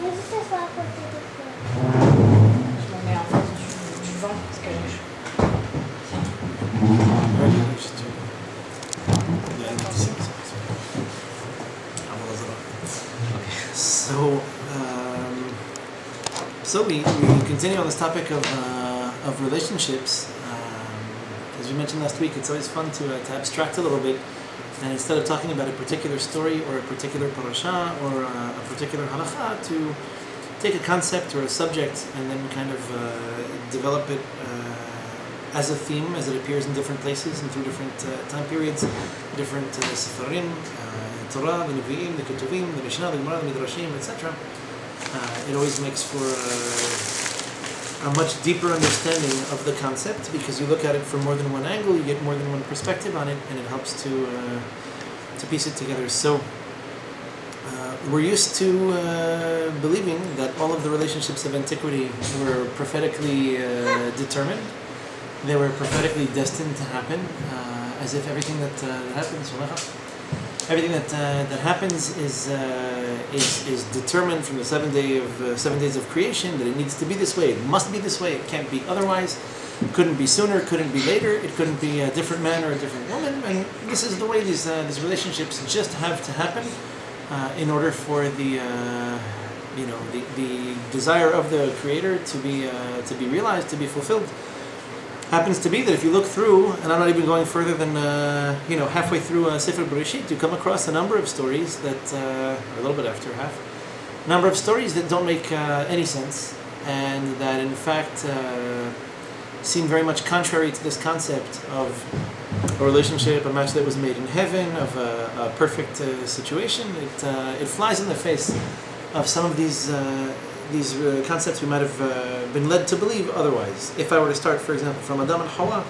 Je m'en mets en face du vent parce que So we continue on this topic of relationships. As we mentioned last week, it's always fun to abstract a little bit, and instead of talking about a particular story or a particular parasha or a particular halacha, to take a concept or a subject and then kind of develop it as a theme, as it appears in different places and through different time periods, different sefarim, Torah, the Nevi'im, the Ketuvim, the Mishnah, the Gemara, the Midrashim, etc. It always makes for a much deeper understanding of the concept, because you look at it from more than one angle, you get more than one perspective on it, and it helps to piece it together. So we're used to believing that all of the relationships of antiquity were prophetically determined. They were prophetically destined to happen, as if everything that happens, everything that happens is determined from the 7 days of creation, that it needs to be this way, it must be this way, it can't be otherwise, it couldn't be sooner, couldn't be later, it couldn't be a different man or a different woman, and this is the way these relationships just have to happen in order for the desire of the Creator to be realized, to be fulfilled. Happens to be that if you look through, and I'm not even going further than halfway through Sefer Bereshit, you come across a number of stories that, or a little bit after half, a number of stories that don't make any sense, and that in fact seem very much contrary to this concept of a relationship, a match that was made in heaven, of a perfect situation. It flies in the face of some of these concepts we might have been led to believe otherwise. If I were to start, for example, from Adam and Hawa,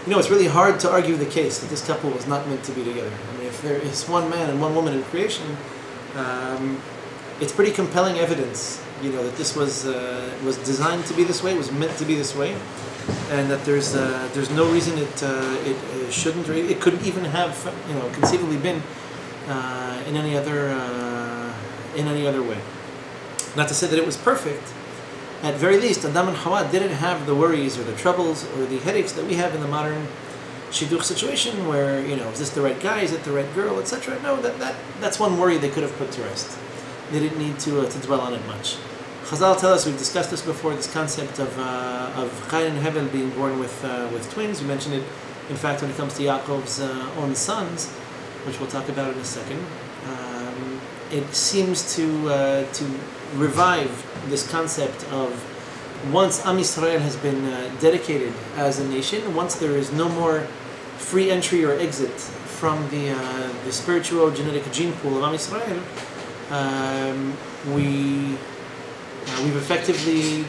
it's really hard to argue the case that this couple was not meant to be together. I mean, if there is one man and one woman in creation, it's pretty compelling evidence, that this was designed to be this way, was meant to be this way, and that there's no reason it shouldn't, or it couldn't even have, conceivably been in any other way. Not to say that it was perfect. At very least, Adam and Hawa didn't have the worries or the troubles or the headaches that we have in the modern shidduch situation, where, is this the right guy, is it the right girl, etc. No, that's one worry they could have put to rest. They didn't need to dwell on it much. Chazal tell us, we've discussed this before, this concept of Cain and Hevel being born with twins. We mentioned it, in fact, when it comes to Yaakov's own sons, which we'll talk about in a second. It seems to revive this concept of, once Am Yisrael has been dedicated as a nation, once there is no more free entry or exit from the spiritual genetic gene pool of Am Yisrael, we've effectively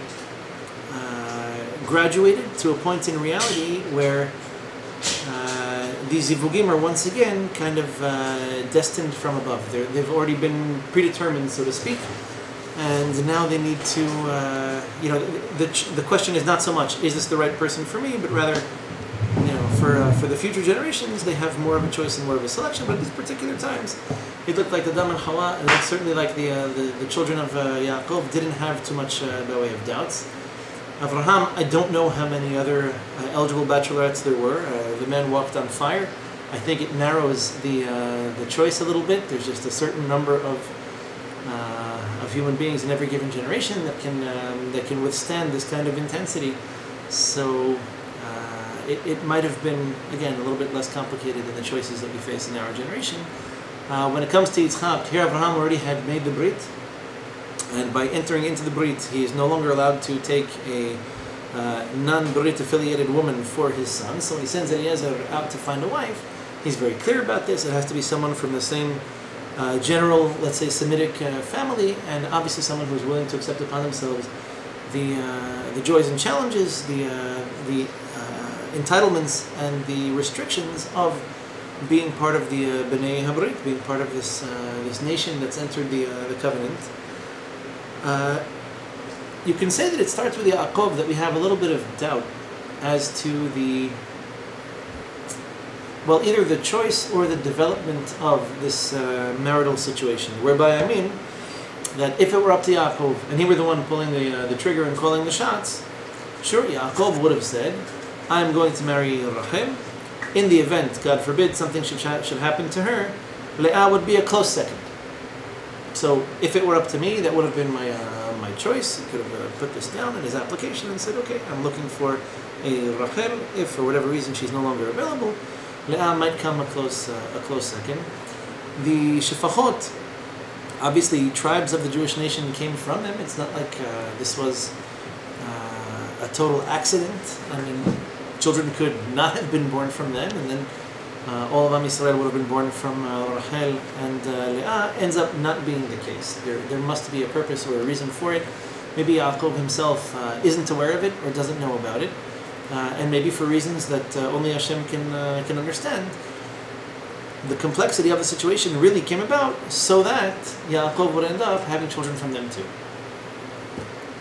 graduated to a point in reality where these zivugim are once again kind of destined from above. They've already been predetermined, so to speak, and now they need to, the question is not so much, is this the right person for me, but rather, for the future generations, they have more of a choice and more of a selection. But at these particular times, it looked like Adam and Hawa, and certainly like the children of Yaakov, didn't have too much by way of doubts. Avraham, I don't know how many other eligible bachelorettes there were. The man walked on fire. I think it narrows the choice a little bit. There's just a certain number of human beings in every given generation that can withstand this kind of intensity. So it might have been, again, a little bit less complicated than the choices that we face in our generation. When it comes to Yitzchak, here Avraham already had made the brit. And by entering into the brit, he is no longer allowed to take a non-brit affiliated woman for his son. So when he sends Eliezer out to find a wife, he's very clear about this. It has to be someone from the same general, let's say, Semitic family, and obviously someone who is willing to accept upon themselves the joys and challenges, the entitlements and the restrictions of being part of the Bnei Habrit, being part of this nation that's entered the covenant. You can say that it starts with Yaakov, that we have a little bit of doubt as to either the choice or the development of this marital situation. Whereby I mean, that if it were up to Yaakov and he were the one pulling the trigger and calling the shots, sure, Yaakov would have said, I'm going to marry Rachel. In the event, God forbid, something should happen to her, Leah would be a close second. So if it were up to me, that would have been my choice. He could have put this down in his application and said, okay, I'm looking for a Rachel. If for whatever reason she's no longer available, Leah might come a close second. The Shefachot, obviously tribes of the Jewish nation came from them. It's not like this was a total accident. I mean, children could not have been born from them, and then all of Am Yisrael would have been born from Rachel and Leah. Ends up not being the case. There must be a purpose or a reason for it. Maybe Yaakov himself isn't aware of it or doesn't know about it, and maybe for reasons that only Hashem can understand. The complexity of the situation really came about so that Yaakov would end up having children from them too.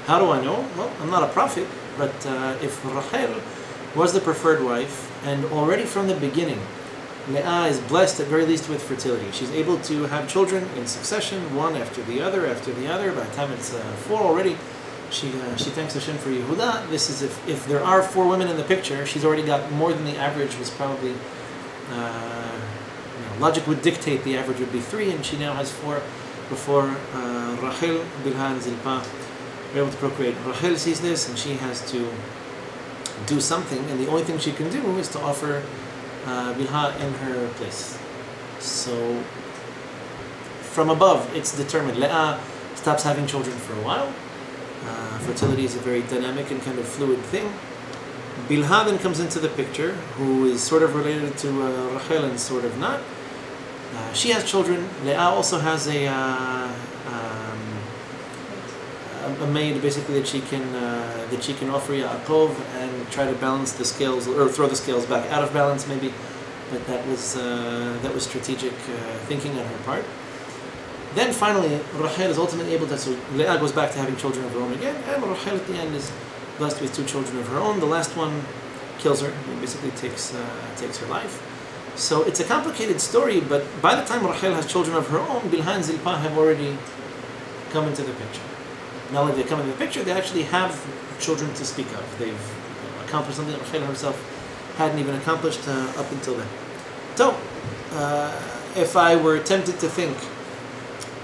How do I know? Well, I'm not a prophet, but if Rachel was the preferred wife, and already from the beginning, Leah is blessed at very least with fertility. She's able to have children in succession, one after the other. By the time it's 4 already, she thanks Hashem for Yehuda. This is if there are 4 women in the picture, she's already got more than the average was probably. Logic would dictate the average would be 3, and she now has 4 before Rachel, Bilha, and Zilpah are able to procreate. Rachel sees this, and she has to do something, and the only thing she can do is to offer Bilha in her place. So, from above, it's determined. Leah stops having children for a while. Fertility is a very dynamic and kind of fluid thing. Bilha then comes into the picture, who is sort of related to Rachel and sort of not. She has children. Leah also has a maid, basically, that she can offer Yaakov and try to balance the scales, or throw the scales back out of balance, maybe. But that was strategic thinking on her part. Then finally, Rachel is ultimately able to. So Leah goes back to having children of her own again, and Rachel at the end is blessed with 2 children of her own. The last one kills her, and basically takes her life. So it's a complicated story, but by the time Rachel has children of her own, Bilha and Zilpah have already come into the picture. Not only they come into the picture, they actually have children to speak of. They've accomplished something that Rachel herself hadn't even accomplished up until then. So, if I were tempted to think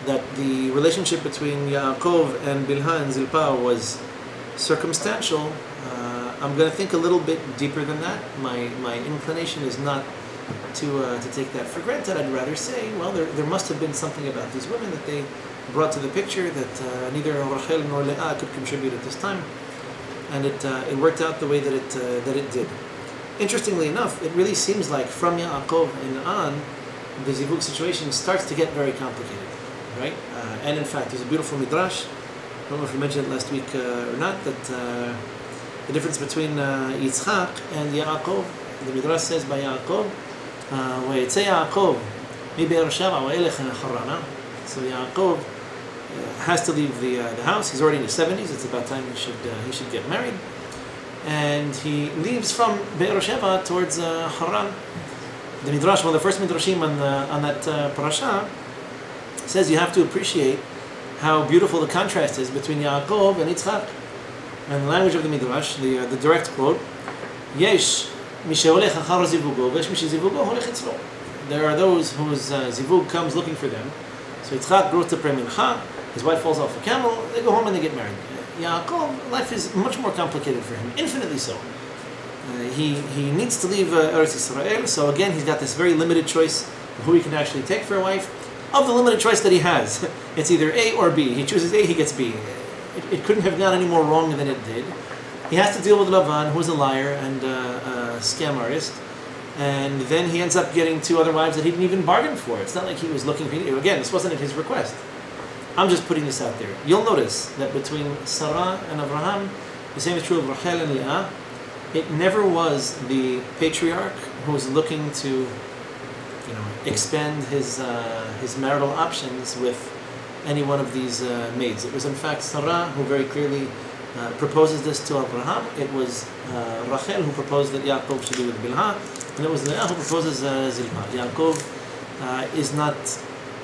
that the relationship between Yaakov and Bilha and Zilpah was circumstantial, I'm going to think a little bit deeper than that. My inclination is not to take that for granted. I'd rather say, well, there must have been something about these women that they brought to the picture that neither Rachel nor Leah could contribute at this time, and it worked out the way that it did. Interestingly enough, it really seems like from Yaakov and on, the zivug situation starts to get very complicated, right? And in fact, there's a beautiful midrash. I don't know if we mentioned it last week or not, that the difference between Yitzchak and Yaakov. The midrash says by Yaakov, "Vayetze Yaakov mi Be'er Sheva va'elech Harana." So Yaakov has to leave the house. He's already in his 70s. It's about time he should get married, and he leaves from Be'er Sheva towards Haran. The midrash, one of the first midrashim on that parasha, says you have to appreciate how beautiful the contrast is between Yaakov and Yitzchak. And the language of the midrash, the direct quote, "Yesh mi sheholech achar zivugo, ve'yesh mi shezivugo holech etzlo." There are those whose zivug comes looking for them. So Yitzchak goes to pray mincha, his wife falls off a camel, they go home and they get married. Yaakov, life is much more complicated for him, infinitely so. He needs to leave Eretz Yisrael, so again he's got this very limited choice of who he can actually take for a wife. Of the limited choice that he has, it's either A or B. He chooses A, he gets B. It couldn't have gone any more wrong than it did. He has to deal with Lavan, who's a liar and a scam artist, and then he ends up getting 2 other wives that he didn't even bargain for. It's not like he was looking for. Again, this wasn't at his request. I'm just putting this out there. You'll notice that between Sarah and Abraham, the same is true of Rachel and Leah. It never was the patriarch who was looking to, expand his marital options with any one of these maids. It was in fact Sarah who very clearly proposes this to Abraham. It was Rachel who proposed that Yaakov should be with Bilha, and it was Leah who proposes Zilpah. Yaakov is not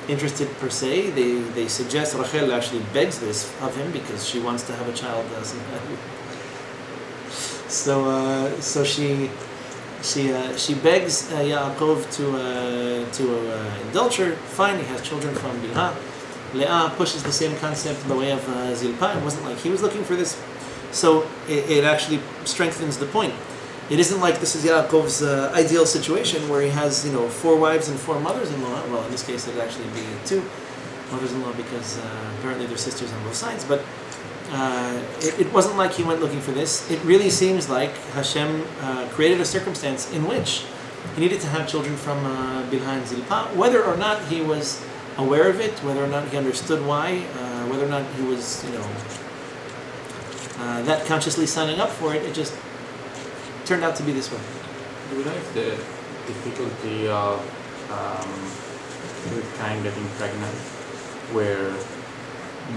interested per se. They suggest Rachel actually begs this of him because she wants to have a child. So she begs Yaakov to indulge her. Fine, he has children from Bilhah. Leah pushes the same concept by way of Zilpah. It wasn't like he was looking for this. So it actually strengthens the point. It isn't like this is Yaakov's ideal situation where he has 4 wives and 4 mothers-in-law. Well, in this case, it'd actually be 2 mothers-in-law because apparently they're sisters on both sides. But it wasn't like he went looking for this. It really seems like Hashem created a circumstance in which he needed to have children from Bilhah and Zilpah. Whether or not he was aware of it, whether or not he understood why, whether or not he was, that consciously signing up for it, it just turned out to be this way. Do you know if the difficulty of with Cain getting pregnant were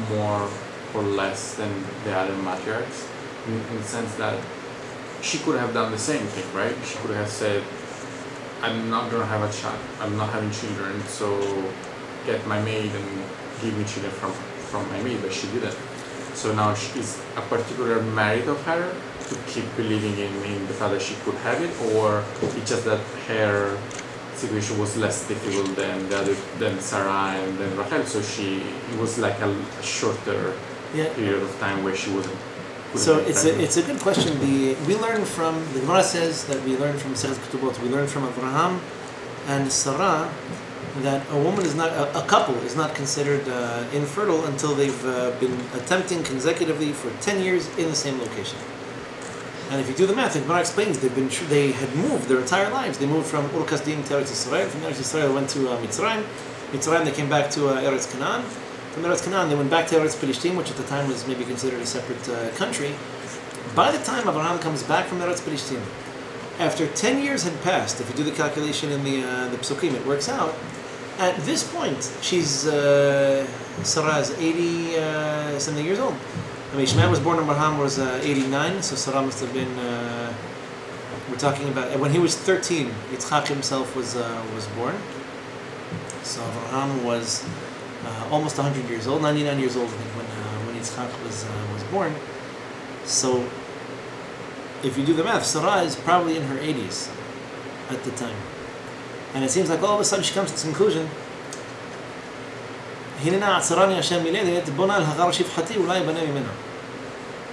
more or less than the other matriarchs? In the sense that she could have done the same thing, right? She could have said, I'm not going to have a child, I'm not having children, so get my maid and give me children from my maid, but she didn't. So now is a particular merit of her to keep believing in the fact that she could have it, or it's just that her situation was less difficult than Sarah and then Rachel, so it was like a shorter period of time where she wasn't. So it's a good question. We learn from the Gemara says that we learn from Masechet Ketubot, we learn from Abraham and Sarah that a woman is not a couple is not considered infertile until they've been attempting consecutively for 10 years in the same location. And if you do the math, the Gemara explains they had moved their entire lives. They moved from Ur Kasdim to Eretz Yisrael. From Eretz Yisrael, they went to Mitzrayim. Mitzrayim, they came back to Eretz Canaan. From Eretz Canaan, they went back to Eretz Pelishtim, which at the time was maybe considered a separate country. By the time Abraham comes back from Eretz Pelishtim, after 10 years had passed, if you do the calculation in the Psukim, it works out. At this point, Sarah is 80 something years old. I mean, Ishmael was born when Abraham was 89, so Sarah must have been. We're talking about when he was 13. Yitzchak himself was born. So Abraham was almost 100 years old, 99 years old when Yitzchak was born. So if you do the math, Sarah is probably in her 80s at the time. And it seems like all of a sudden she comes to this conclusion.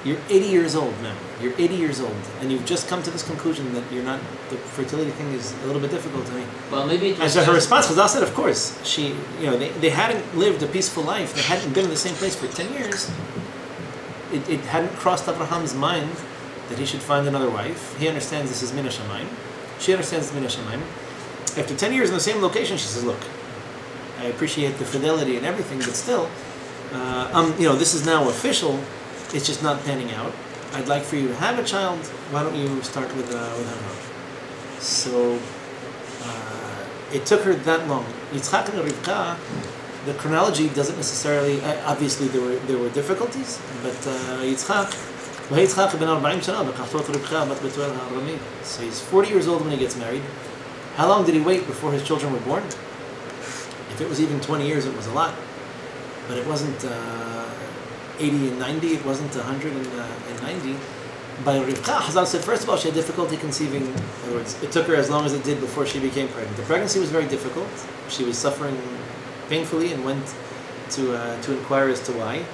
You're 80 years old now. You're 80 years old, and you've just come to this conclusion that you're not. The fertility thing is a little bit difficult to me. Well, maybe it was. And so her response was, "I said, of course, she, they hadn't lived a peaceful life. They hadn't been in the same place for 10 years. It hadn't crossed Abraham's mind that he should find another wife. He understands this is Min HaShamayim. She understands it's Min HaShamayim. After 10 years in the same location, she says, look, I appreciate the fidelity and everything, but still, this is now official. It's just not panning out. I'd like for you to have a child. Why don't you start with Hagar?" So it took her that long. Yitzchak and Rivka, the chronology doesn't necessarily. Obviously, there were difficulties, but Yitzchak. So he's 40 years old when he gets married. How long did he wait before his children were born? If it was even 20 years, it was a lot. But it wasn't 80 and 90, it wasn't 190. By Rivka, Hazal said, first of all, she had difficulty conceiving. In other words, it took her as long as it did before she became pregnant. The pregnancy was very difficult. She was suffering painfully and went to inquire as to why.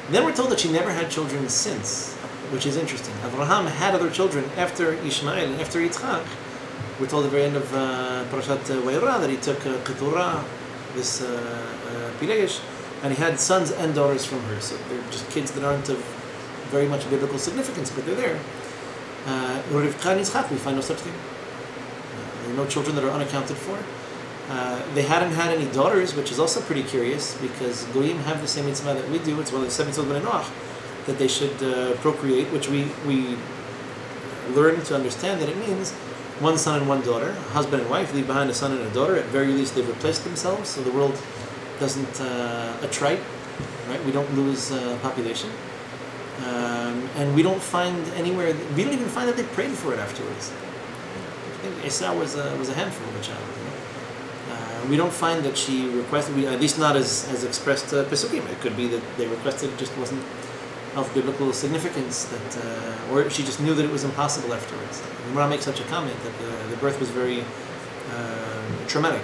Then we're told that she never had children since, which is interesting. Abraham had other children after Ishmael and after Yitzchak. We're told at the very end of Parashat Vayera that he took Keturah, this Pilegesh, and he had sons and daughters from her. So they're just kids that aren't of very much biblical significance, but they're there. Rivka and Yitzchak, we find no such thing. There are no children that are unaccounted for. They hadn't had any daughters, which is also pretty curious, because Goyim have the same mitzvah that we do. It's one of the 7 mitzvot b'nei Noach, that they should procreate, which we learn to understand that it means one son and one daughter, a husband and wife, leave behind a son and a daughter. At very least, they've replaced themselves, so the world doesn't attrite, right? We don't lose population. And we don't find anywhere, we don't even find that they prayed for it afterwards. I think Esau was a handful of a child. We don't find that she requested, at least not as expressed pesukim. It could be that they requested, it just wasn't of biblical significance, that or she just knew that it was impossible afterwards. The Gemara makes such a comment that the birth was very traumatic,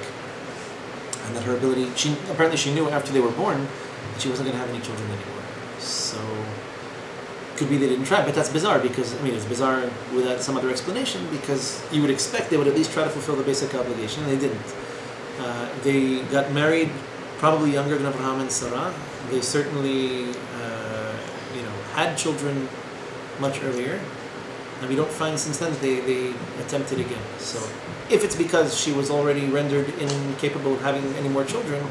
and that her ability, apparently she knew after they were born that she wasn't going to have any children anymore. So it could be they didn't try, but that's bizarre because, it's bizarre without some other explanation, because you would expect they would at least try to fulfill the basic obligation, and they didn't. They got married probably younger than Abraham and Sarah. They certainly, had children much earlier, and we don't find since then they attempted again. So, if it's because she was already rendered incapable of having any more children,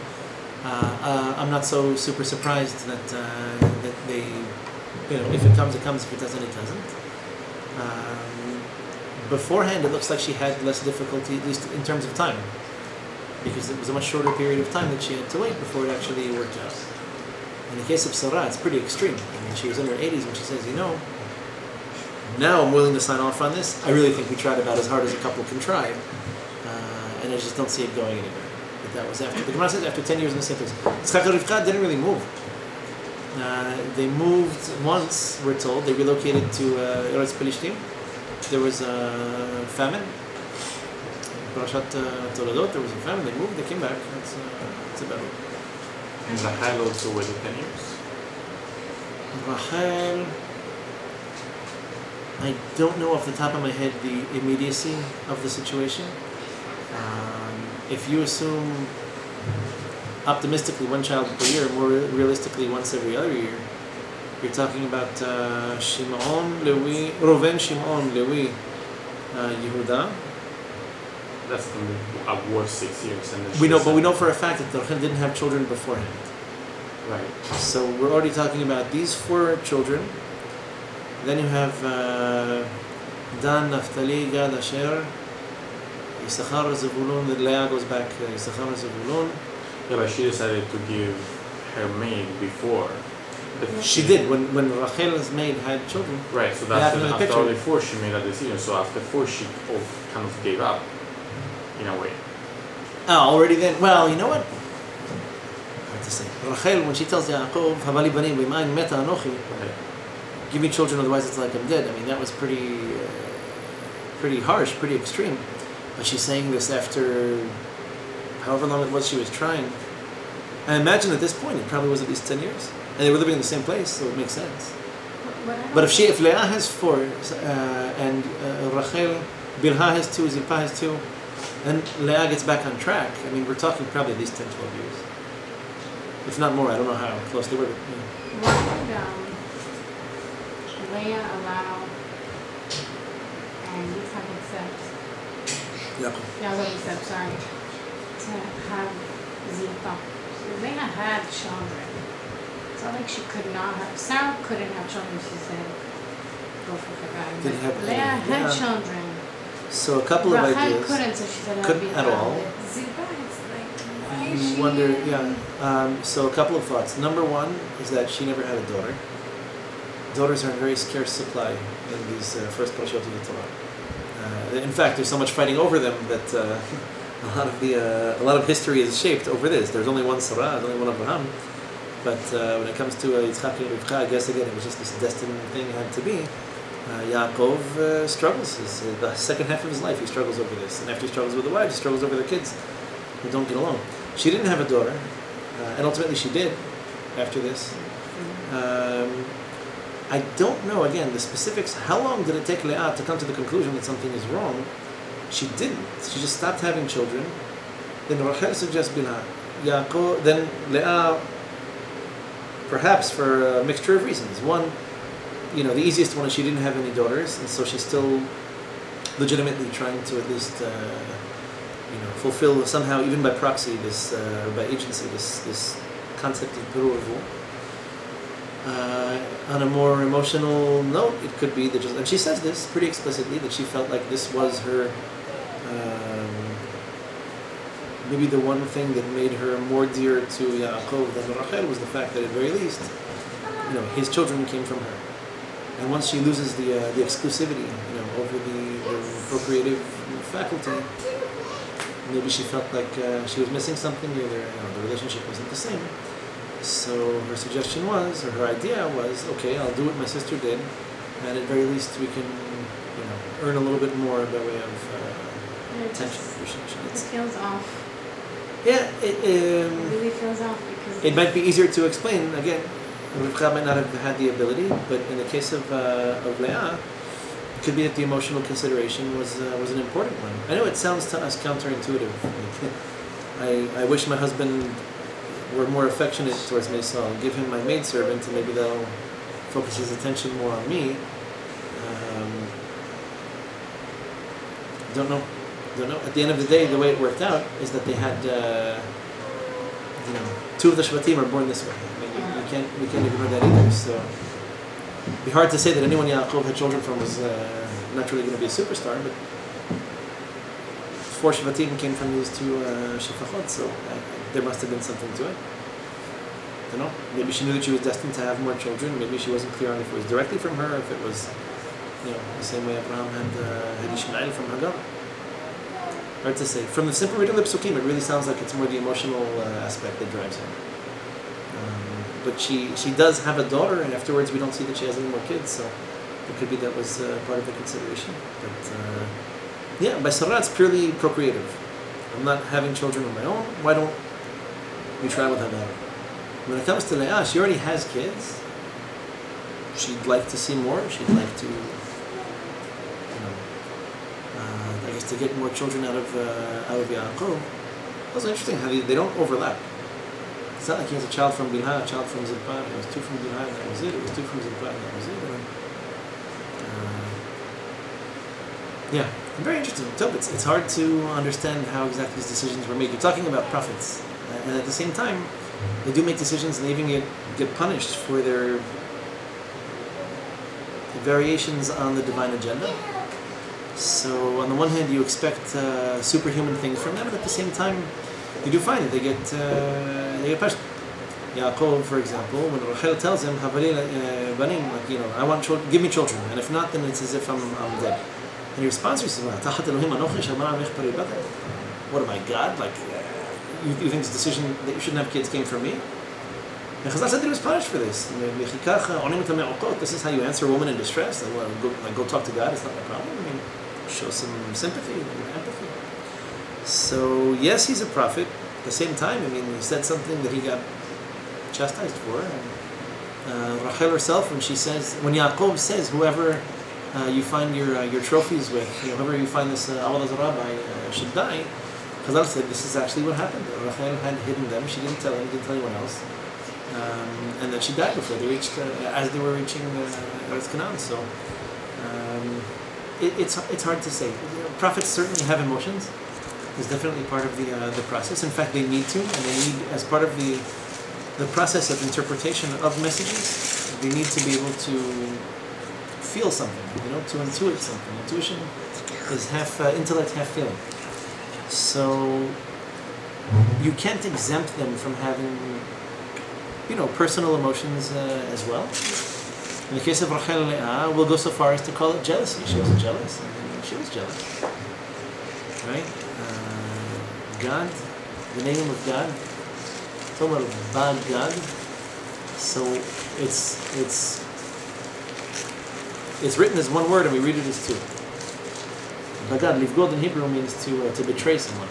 I'm not so super surprised that they, if it comes, it comes. If it doesn't, it doesn't. Beforehand, it looks like she had less difficulty, at least in terms of time, because it was a much shorter period of time that she had to wait before it actually worked out. In the case of Sarah, it's pretty extreme. She was in her 80s when she says, now I'm willing to sign off on this. I really think we tried about as hard as a couple can try, and I just don't see it going anywhere. But that was after. The Gemara says after 10 years in the same place. Yitzchak and Rivka didn't really move. They moved once, we're told. They relocated to Eretz Pelishtim. There was a famine. Parashat Toledot, there was a famine. They moved, they came back. That's about it. And Rachel also waited 10 years? Rachel, I don't know off the top of my head the immediacy of the situation. If you assume optimistically one child per year, more realistically once every other year, you're talking about Shimon, Levi, Reuven, Shimon, Levi, Yehuda. That's going to be at worst 6 years. And We know for a fact that Rachel didn't have children beforehand. Right. So we're already talking about these 4 children. Then you have Dan, Naphtali, Gad, Asher, Yisachar, Zevulun. The Leah goes back Yisachar, Zevulun. Yeah, but she decided to give her maid before. She did when Rachel's maid had children. Right. So that's after only 4 she made a decision. So after 4 she kind of gave up. In a way. Already then. Well, you know what? Hard to say. Rachel, when she tells Yaakov, "Havali banim b'mayin meta anochi," give me children, otherwise it's like I'm dead. That was pretty harsh, pretty extreme. But she's saying this after however long it was she was trying. I imagine at this point it probably was at least 10 years, and they were living in the same place, so it makes sense. But if Leah has 4 and Rachel, Bilhah has 2, Zilpah has 2. Then Leah gets back on track. We're talking probably at least 10, 12 years. If not more, I don't know how close they were. Why would Leah allow and Yitzchak accept? Yaakov accept, sorry, to have Zilpah. Leah had children. It's not like she could not have. Sarah couldn't have children. She said, "Go for the guy." Didn't have Leah any, had yeah. children. So a couple of Rachel ideas. couldn't, so she said Couldn't at all. Zilpah, it's like, why is You she? wonder, yeah. So a couple of thoughts. Number one is that she never had a daughter. Daughters are in very scarce supply in these first parashot of the Torah. In fact, there's so much fighting over them that a lot of history is shaped over this. There's only one Sarah, there's only one Abraham. But when it comes to Yitzchak and Rivka, I guess again it was just this destined thing it had to be. Yaakov struggles. The second half of his life he struggles over this, and after he struggles with the wives, he struggles over the kids who don't get along. She didn't have a daughter, and ultimately she did after this. I don't know again the specifics. How long did it take Leah to come to the conclusion that something is wrong? She didn't. She just stopped having children. Then Rachel suggests Bilhah. Yaakov. Then Leah, perhaps for a mixture of reasons. One, the easiest one is she didn't have any daughters, and so she's still legitimately trying to at least, fulfill somehow, even by proxy, this, by agency, this concept of peruvu. On a more emotional note, it could be that and she says this pretty explicitly, that she felt like this was her, maybe the one thing that made her more dear to Yaakov than Rachel was the fact that at very least, his children came from her. And once she loses the exclusivity, over the procreative faculty, maybe she felt like she was missing something, either the relationship wasn't the same. So her suggestion was, or her idea was, okay, I'll do what my sister did, and at very least we can, earn a little bit more by way of attention, appreciation. It feels off. Yeah, It really feels off because it might be easier to explain. Again, Rivka might not have had the ability, but in the case of Leah, it could be that the emotional consideration was an important one. I know it sounds to us counterintuitive. I wish my husband were more affectionate towards me, so I'll give him my maidservant, and maybe that'll focus his attention more on me. Don't know. At the end of the day, the way it worked out is that they had, two of the Shvatim are born this way. I mean, we can't ignore that either. So it'd be hard to say that anyone Yaakov had children from was naturally going to be a superstar, but 4 Shvatim came from these 2 Shefachot, so there must have been something to it. I don't know. Maybe she knew that she was destined to have more children. Maybe she wasn't clear on if it was directly from her, or if it was, the same way Abraham had Ishmael from Hagar. Hard to say. From the simple reading of the Psukim, it really sounds like it's more the emotional aspect that drives her. But she does have a daughter, and afterwards we don't see that she has any more kids, so it could be that was part of the consideration. But by Sarah, it's purely procreative. I'm not having children of my own. Why don't we try with Hagar? When it comes to Leah, she already has kids. She'd like to see more. She'd like to, to get more children out of Yaakov. Also interesting how they don't overlap. It's not like he has a child from Bilhah, a child from Zilpah. It was 2 from Bilhah, and that was it. It was 2 from Zilpah, and that was it. Very interesting. It's hard to understand how exactly these decisions were made. You're talking about prophets, and at the same time, they do make decisions, and they even get punished for their variations on the divine agenda. So on the one hand, you expect superhuman things from them, but at the same time, you do find that they get punished. Yaakov, for example, when Rachel tells him, "Havali banim," I want children, give me children, and if not, then it's as if I'm dead. And he responds, he says, "What am I, God? You think this decision that you shouldn't have kids came from me?" And Chazal said that he was punished for this. This is how you answer a woman in distress. Go talk to God. It's not my problem. Show some sympathy and empathy. So yes, he's a prophet. At the same time, he said something that he got chastised for. And Rachel herself, when Yaakov says, whoever you find your trophies with, whoever you find this Avodah Zarah by should die, Chazal said this is actually what happened. Rachel had hidden them. She didn't tell him, didn't tell anyone else. And then she died before they reached, as they were reaching Eretz Canaan. So it's hard to say. Prophets certainly have emotions. It's definitely part of the process. In fact, they need to, and they need, as part of the process of interpretation of messages, they need to be able to feel something, to intuit something. Intuition is half intellect, half feeling. So you can't exempt them from having, personal emotions as well. In the case of Rachel and Leah, we'll go so far as to call it jealousy. She wasn't jealous. She was jealous. Right? God, the name of God, Tamar Bad God. So it's written as one word and we read it as 2. Bagad, livgod in Hebrew means to betray someone.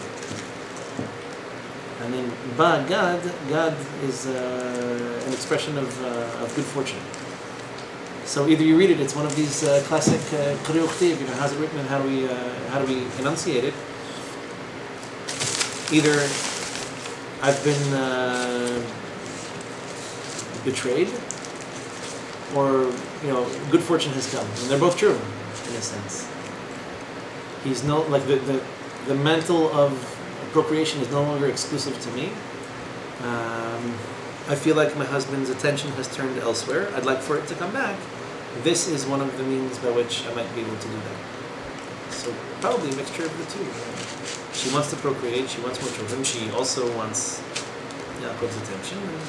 And then God is an expression of good fortune. So either you read it, it's one of these classic Qari Ukhtiv, how's it written and how do we enunciate it? Either I've been betrayed, or good fortune has come, and they're both true in a sense. He's the mantle of procreation is no longer exclusive to me. I feel like my husband's attention has turned elsewhere. I'd like for it to come back. This is one of the means by which I might be able to do that. So probably a mixture of the 2. She wants to procreate, she wants more children, she also wants Yaakov's attention. And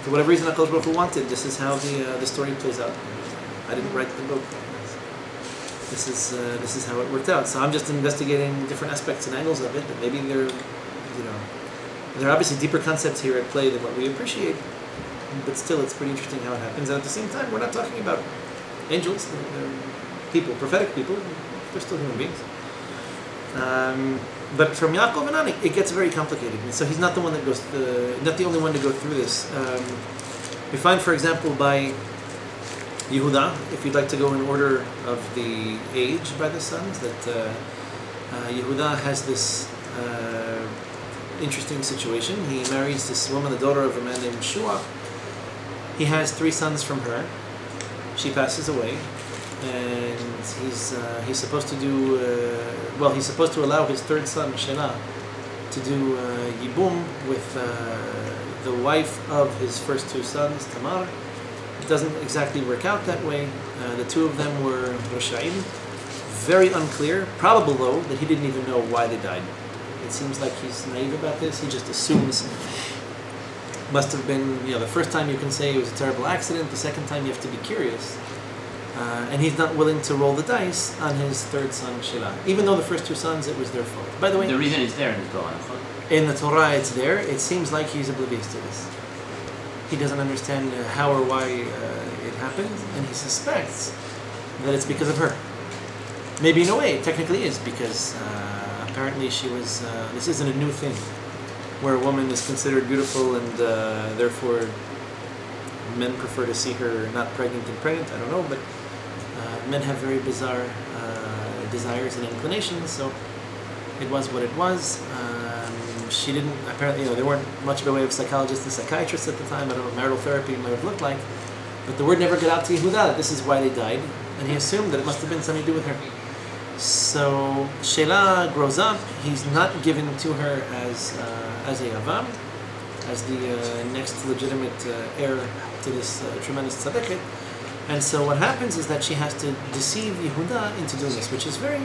for whatever reason HaKadosh Baruch Hu wanted, this is how the story plays out. I didn't write the book. this is how it worked out. So I'm just investigating different aspects and angles of it, and maybe there are obviously deeper concepts here at play than what we appreciate, but still it's pretty interesting how it happens. And at the same time, we're not talking about angels, they're people, prophetic people, they're still human beings. But from Yaakov and on, it gets very complicated. And so he's not the one that goes, not the only one to go through this. We find, for example, by Yehuda, if you'd like to go in order of the age by the sons, that Yehuda has this interesting situation. He marries this woman, the daughter of a man named Shiur. He has 3 sons from her. She passes away, and he's supposed to do he's supposed to allow his 3rd son Shelah to do yibum with the wife of his first 2 sons, Tamar. It doesn't exactly work out that way. The 2 of them were Roshaim. Very unclear. Probable though that he didn't even know why they died. It seems like he's naive about this. He just assumes. Must have been, the first time you can say it was a terrible accident. The second time you have to be curious. And he's not willing to roll the dice on his 3rd son, Shelah. Even though the first 2 sons, it was their fault. By the way, the reason is there in the Torah. In the Torah, it's there. It seems like he's oblivious to this. He doesn't understand how or why it happened, and he suspects that it's because of her. Maybe in a way, it technically is, because apparently she was. This isn't a new thing, where a woman is considered beautiful, and therefore men prefer to see her not pregnant than pregnant. I don't know, but men have very bizarre desires and inclinations. So it was what it was. She didn't, apparently, there weren't much of a way of psychologists and psychiatrists at the time. I don't know what marital therapy might have looked like. But the word never got out to Yehuda that this is why they died. And he assumed that it must have been something to do with her. So Shelah grows up. He's not given to her as a Avam, as the next legitimate heir to this tremendous tzaddiket. And so what happens is that she has to deceive Yehuda into doing this, which is very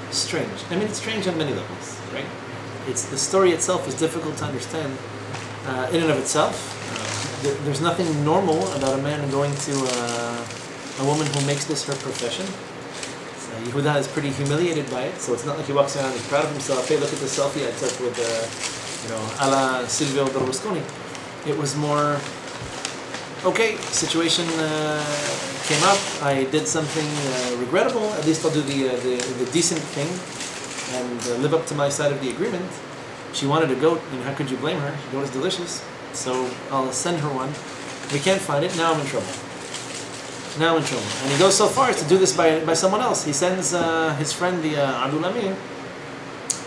strange. I mean, it's strange on many levels, right? It's the story itself is difficult to understand in and of itself. There's nothing normal about a man going to a woman who makes this her profession. So Yehuda is pretty humiliated by it, so it's not like he walks around and he's proud of himself. Hey, look at the selfie I took with, a la Silvio Berlusconi. It was more, okay, situation came up, I did something regrettable, at least I'll do the decent thing and live up to my side of the agreement. She wanted a goat, and how could you blame her? Goat is delicious, so I'll send her one. We can't find it, now I'm in trouble. And he goes so far as to do this by someone else. He sends his friend, the Adulamir,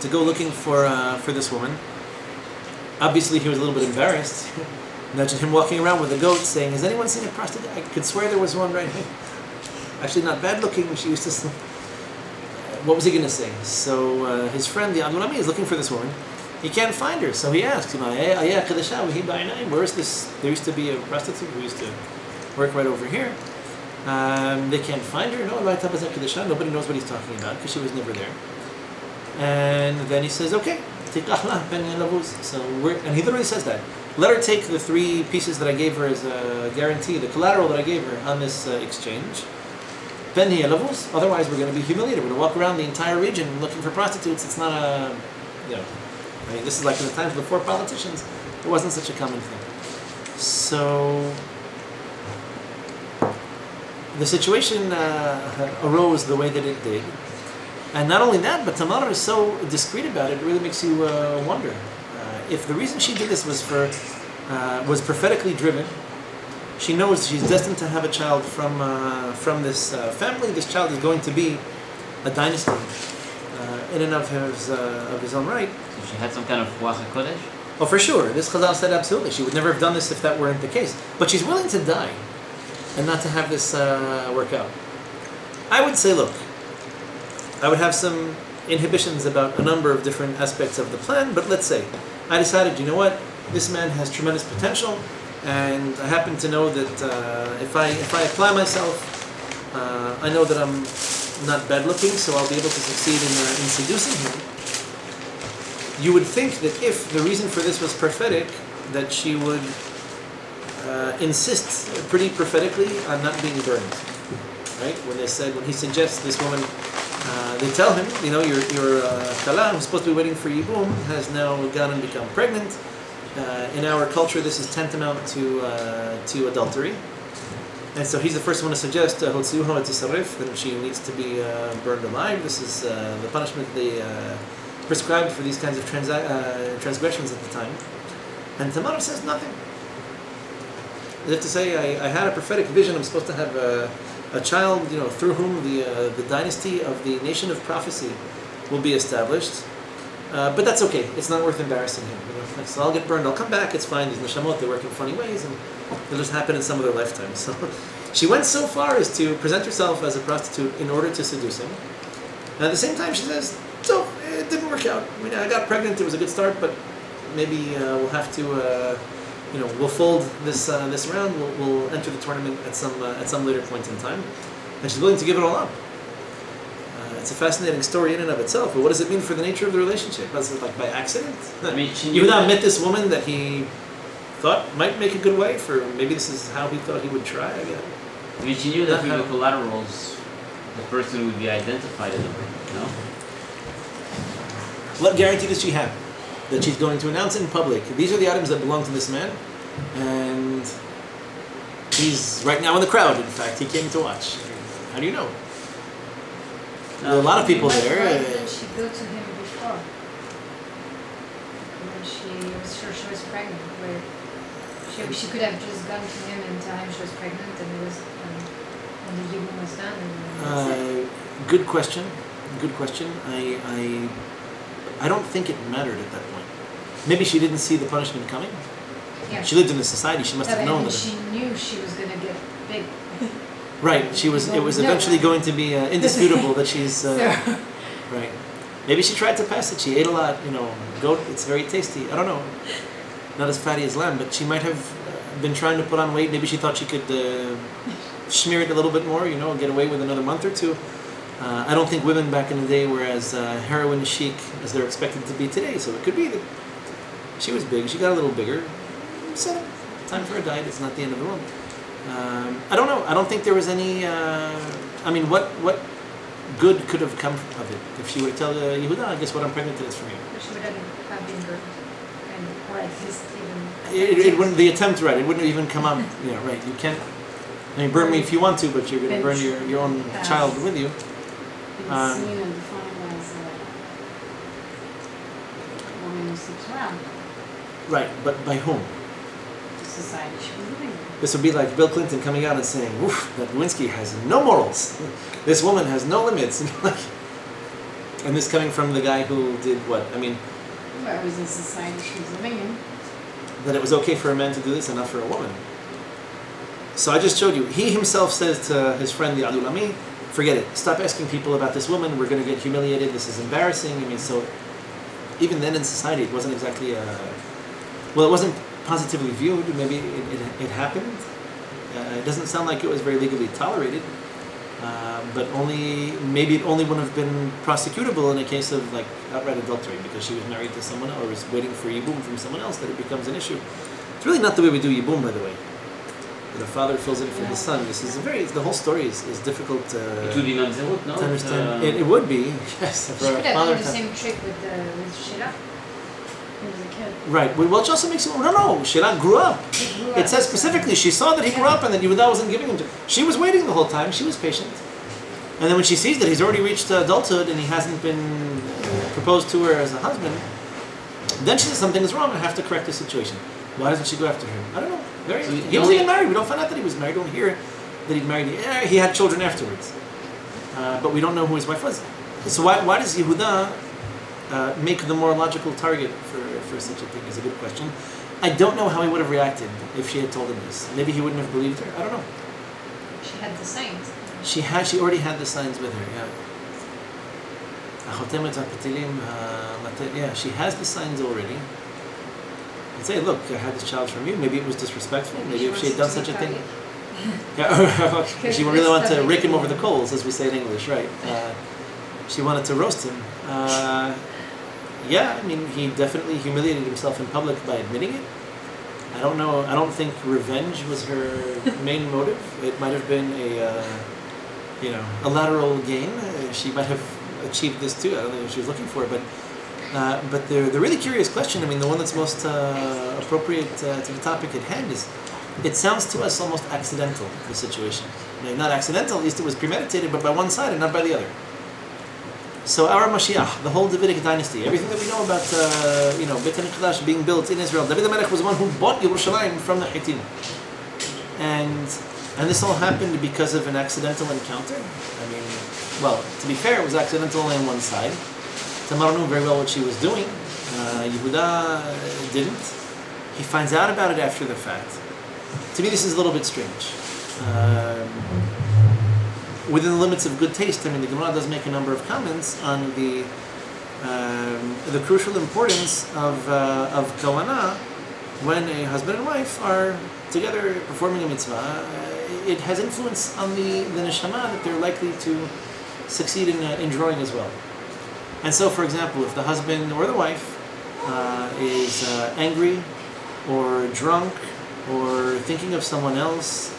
to go looking for this woman. Obviously he was a little bit embarrassed. Imagine him walking around with a goat saying, has anyone seen a prostitute? I could swear there was one right here. Actually not bad looking, she used to... What was he going to say? So his friend, the Adulami, is looking for this woman. He can't find her, so he asks, where is this? There used to be a prostitute who used to work right over here. They can't find her. Nobody knows what he's talking about because she was never there. And then he says, okay, so and he literally says that. Let her take the 3 pieces that I gave her as a guarantee, the collateral that I gave her on this exchange. Otherwise we're going to be humiliated. We're going to walk around the entire region looking for prostitutes. It's not a, I mean, this is like in the times before politicians. It wasn't such a common thing. So the situation arose the way that it did. And not only that, but Tamar is so discreet about it, it really makes you wonder. If the reason she did this was prophetically driven, she knows she's destined to have a child from this family. This child is going to be a dynasty in and of his own right. So she had some kind of Ruach HaKodesh? Oh, for sure. This Chazal said absolutely. She would never have done this if that weren't the case. But she's willing to die and not to have this work out. I would say, look, I would have some inhibitions about a number of different aspects of the plan, but let's say I decided, you know what, this man has tremendous potential, and I happen to know that if I apply myself, I know that I'm not bad looking, so I'll be able to succeed in seducing him. You would think that if the reason for this was prophetic, that she would insist pretty prophetically on not being burned. right? When he suggests this woman, they tell him, your kala, who's supposed to be waiting for yibum, has now gone and become pregnant. In our culture, this is tantamount to adultery. And so he's the first one to suggest that she needs to be burned alive. This is the punishment they prescribed for these kinds of transgressions at the time. And Tamar says nothing. As if to say, I had a prophetic vision. I'm supposed to have a child, through whom the dynasty of the nation of prophecy will be established. But that's okay. It's not worth embarrassing him. So I'll get burned. I'll come back. It's fine. These neshamot, they work in funny ways, and it'll just happen in some of their lifetimes. So she went so far as to present herself as a prostitute in order to seduce him. And at the same time, she says, "So it didn't work out. I got pregnant. It was a good start, but maybe we'll have to, we'll fold this round. We'll enter the tournament at some later point in time." And she's willing to give it all up. It's a fascinating story in and of itself, but what does it mean for the nature of the relationship? Was it like by accident? Yehudah met this woman that he thought might make a good wife, or maybe this is how he thought he would try again. She knew that through the collaterals, the person would be identified as a person, no? What guarantee does she have that she's going to announce it in public? These are the items that belong to this man, and he's right now in the crowd. In fact, he came to watch. How do you know? There are a lot of people there. Why didn't she go to him before? When she was sure she was pregnant, where she could have just gone to him and tell him she was pregnant, and it was when the yibum was done. And good question. Good question. I don't think it mattered at that point. Maybe she didn't see the punishment coming. Yeah. She lived in a society. She must have known that. She knew she was gonna get big. Right. It was eventually going to be indisputable that she's right. Maybe she tried to pass it. She ate a lot. Goat. It's very tasty. I don't know. Not as fatty as lamb, but she might have been trying to put on weight. Maybe she thought she could smear it a little bit more. Get away with another month or two. I don't think women back in the day were as heroin chic as they're expected to be today. So it could be that she was big. She got a little bigger. So time for a diet. It's not the end of the world. I don't know. I don't think there was any. What good could have come of it if she would tell Yehuda, I guess what I'm pregnant is from you. She would have been burned, or at least even. It wouldn't. The attempt, right? It wouldn't even come up. Yeah, right. You can't. Burn me if you want to, but you're going to burn your own child with you. It's seen and defined as a woman who sleeps around. Right, but by whom? The society she was living in. This would be like Bill Clinton coming out and saying, "Oof, that Lewinsky has no morals. This woman has no limits." And this coming from the guy who did what? Well, it was the society she was living in. That it was okay for a man to do this and not for a woman. So I just showed you. He himself says to his friend, the Adulami, "Forget it. Stop asking people about this woman. We're going to get humiliated. This is embarrassing." So even then in society, it wasn't exactly it wasn't positively viewed. Maybe it happened. It doesn't sound like it was very legally tolerated. But maybe it only wouldn't have been prosecutable in a case of like outright adultery because she was married to someone or was waiting for yibum from someone else that it becomes an issue. It's really not the way we do yibum, by the way. The father fills in for his son. This is the whole story is difficult to understand. It would be, yes. She could have done the same trick with Sheila. He was a kid. Right. Well, it also makes it. No. Sheila grew up. It says specifically she saw that he grew up and that Yehuda wasn't giving him to. She was waiting the whole time. She was patient. And then when she sees that he's already reached adulthood and he hasn't been proposed to her as a husband, then she says something is wrong. I have to correct the situation. Why doesn't she go after him? I don't know. He wasn't even married. We don't find out that he was married. We don't hear that he married. He had children afterwards, but we don't know who his wife was. So why does Yehuda make the more logical target for such a thing? Is a good question. I don't know how he would have reacted if she had told him this. Maybe he wouldn't have believed her. I don't know. She had the signs. She already had the signs with her. Yeah. She has the signs already. And say, look, I had this child from you. Maybe it was disrespectful. Maybe if she had done such a thing. She really wanted to rake him over the coals, as we say in English, right? She wanted to roast him. He definitely humiliated himself in public by admitting it. I don't know. I don't think revenge was her main motive. It might have been a lateral gain. She might have achieved this too. I don't know what she was looking for, but the really curious question, the one that's most appropriate to the topic at hand is, it sounds to us almost accidental, the situation. Not accidental, at least it was premeditated, but by one side and not by the other. So our Mashiach, the whole Davidic dynasty, everything that we know about, Beit HaMikdash being built in Israel, David HaMelech was the one who bought Yerushalayim from the Hittim. And this all happened because of an accidental encounter. To be fair, it was accidental only on one side. Tamar knew very well what she was doing. Yehuda didn't. He finds out about it after the fact. To me, this is a little bit strange. Within the limits of good taste, the Gemara does make a number of comments on the crucial importance of kavanah when a husband and wife are together performing a mitzvah. It has influence on the neshama that they're likely to succeed in drawing as well. And so, for example, if the husband or the wife is angry or drunk or thinking of someone else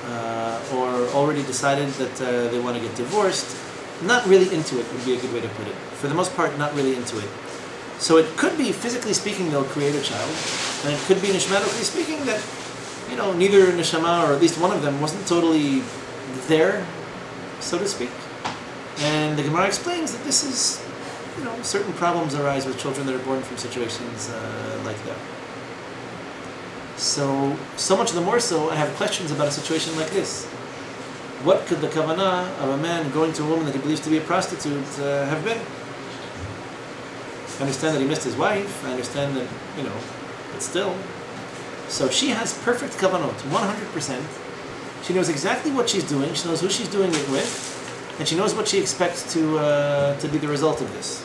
or already decided that they want to get divorced, not really into it would be a good way to put it. For the most part, not really into it. So it could be, physically speaking, they'll create a child, and it could be neshamatically speaking that neither neshama, or at least one of them, wasn't totally there, so to speak. And the Gemara explains that this is, certain problems arise with children that are born from situations like that. So much the more so, I have questions about a situation like this. What could the kavanah of a man going to a woman that he believes to be a prostitute have been? I understand that he missed his wife. I understand that, but still. So she has perfect kavanot, 100%. She knows exactly what she's doing. She knows who she's doing it with. And she knows what she expects to be the result of this.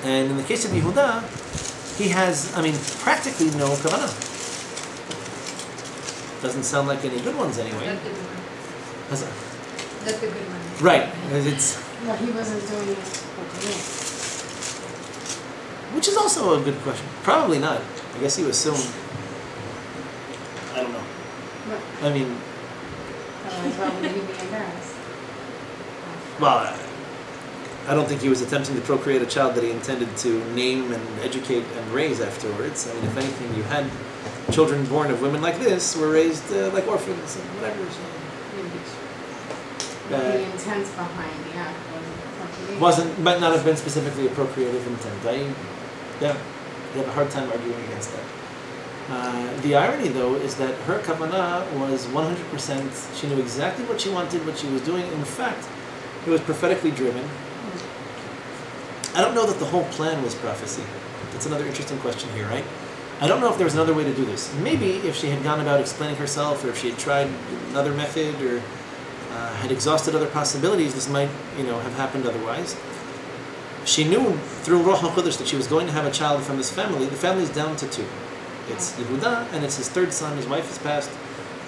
And in the case of Yehuda, he has, practically no kavanah. Doesn't sound like any good ones anyway. Not the good one. That's Not the good one. right. He wasn't doing it for me. Which is also a good question. Probably not. I guess you assume. I don't know. What? Otherwise, why would he be embarrassed? Well, I don't think he was attempting to procreate a child that he intended to name and educate and raise afterwards. If anything, you had children born of women like this were raised like orphans and whatever. So. The intent behind the act might not have been specifically a procreative intent. I have a hard time arguing against that. The irony, though, is that her kavanah was 100%. She knew exactly what she wanted, what she was doing. In fact, it was prophetically driven. I don't know that the whole plan was prophecy. That's another interesting question here, right? I don't know if there was another way to do this. Maybe if she had gone about explaining herself, or if she had tried another method, or had exhausted other possibilities, this might, have happened otherwise. She knew through Ruach HaKodesh that she was going to have a child from this family. The family's down to two. It's Yehuda, and it's his third son. His wife has passed.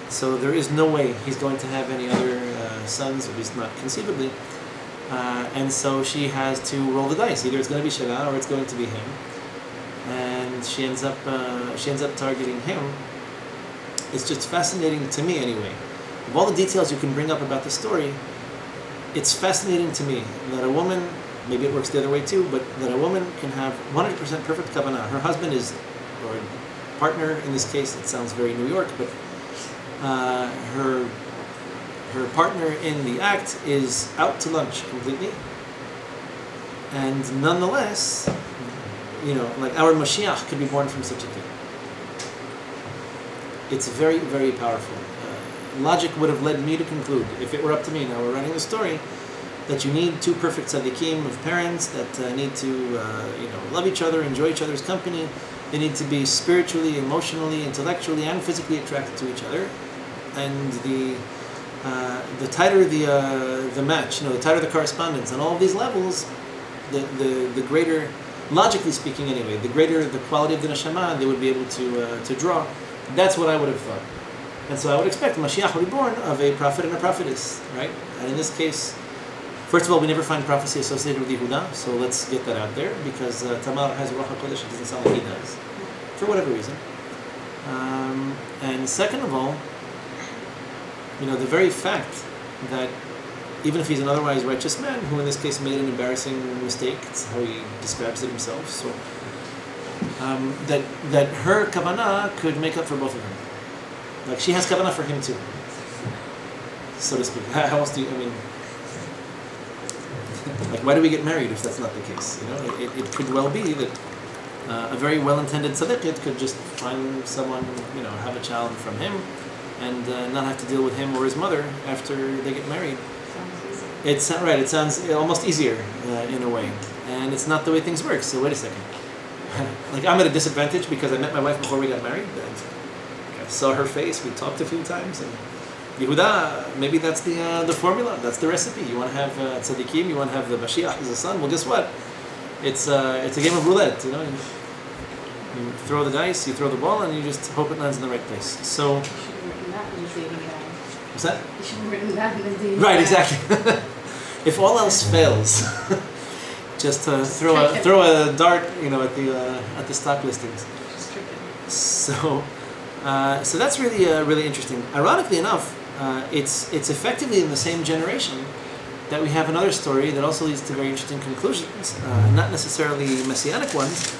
So there is no way he's going to have any other sons, at least not conceivably. And so she has to roll the dice. Either it's going to be Shelah or it's going to be him. And she ends up targeting him. It's just fascinating to me, anyway. Of all the details you can bring up about the story, it's fascinating to me that a woman, maybe it works the other way too, but that a woman can have 100% perfect kavanah. Her husband is, or partner in this case, it sounds very New York, but her partner in the act is out to lunch completely, and nonetheless, like our Mashiach could be born from such a thing. It's very, very powerful. Logic would have led me to conclude, if it were up to me, now we're writing the story, that you need two perfect tzaddikim of parents that need to love each other, enjoy each other's company. They need to be spiritually, emotionally, intellectually, and physically attracted to each other. And the tighter the match, the tighter the correspondence on all of these levels, the greater, logically speaking anyway, the greater the quality of the neshama they would be able to draw. That's what I would have thought. And so I would expect Mashiach will be born of a prophet and a prophetess, right? And in this case, first of all, we never find prophecy associated with Yehuda, so let's get that out there, because Tamar has Ruach HaKodesh, it doesn't sound like he does, for whatever reason. And second of all, the very fact that even if he's an otherwise righteous man, who in this case made an embarrassing mistake. It's how he describes it himself. So that her kavanah could make up for both of them. Like she has kavanah for him too, so to speak. How else do you? I mean, like why do we get married if that's not the case? You know, it could well be that a very well-intended tzaddiket could just find someone, you know, have a child from him, and not have to deal with him or his mother after they get married. It's right. It sounds almost easier in a way, and it's not the way things work. So wait a second. Like I'm at a disadvantage because I met my wife before we got married. I saw her face. We talked a few times, and Yehuda, maybe that's the formula. That's the recipe. You want to have tzaddikim. You want to have the Mashiach as a son. Well, guess what? It's a game of roulette. You know, you throw the dice, you throw the ball, and you just hope it lands in the right place. So. You should have written that in the dating guide. What's that? You should have written that in the dating guide. Right. Exactly. If all else fails. Just throw a dart, you know, at the stock listings. Just trick it. So that's really interesting. Ironically enough, it's effectively in the same generation that we have another story that also leads to very interesting conclusions. Not necessarily messianic ones,